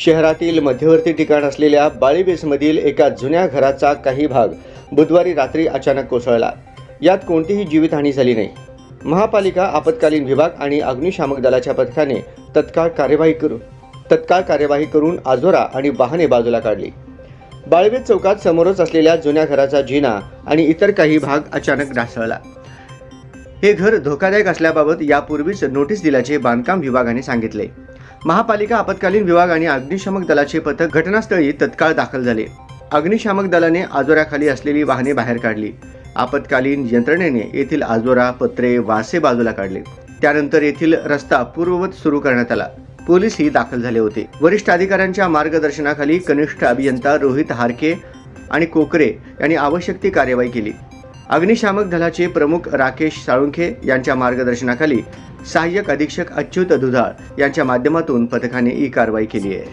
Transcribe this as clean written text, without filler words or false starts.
शहरातील मध्यवर्ती ठिकाण असलेल्या बाळीबेसमधील एका जुन्या घराचा काही भाग बुधवारी रात्री अचानक कोसळला. यात कोणतीही जीवितहानी झाली नाही. महापालिका आपत्कालीन विभाग आणि अग्निशामक दलाच्या पथकाने तत्काळ कार्यवाही करून आजोरा आणि वाहने बाजूला काढली. बाळीबेस चौकात समोरच असलेल्या जुन्या घराचा जिना आणि इतर काही भाग अचानक ढासळला. हे घर धोकादायक असल्याबाबत यापूर्वीच नोटीस दिल्याचे बांधकाम विभागाने सांगितले. महापालिका आपत्कालीन विभाग आणि अग्निशामक दलाचे पथक घटनास्थळी तत्काळ दाखल झाले. अग्निशामक दलाने आजोऱ्याखाली असलेली वाहने बाहेर काढली. आपत्कालीन यंत्रणेने येथील आजोरा, पत्रे, वासे बाजूला काढले. त्यानंतर येथील रस्ता पूर्ववत सुरू करण्यात आला. पोलीसही दाखल झाले होते. वरिष्ठ अधिकाऱ्यांच्या मार्गदर्शनाखाली कनिष्ठ अभियंता रोहित हारके आणि कोकरे यांनी आवश्यक ती कार्यवाही केली. अग्निशामक दलाचे प्रमुख राकेश साळुंखे यांच्या मार्गदर्शनाखाली सहाय्यक अधीक्षक अच्युत दुधाळ यांच्या माध्यमातून पथकाने ही कारवाई केली आहे.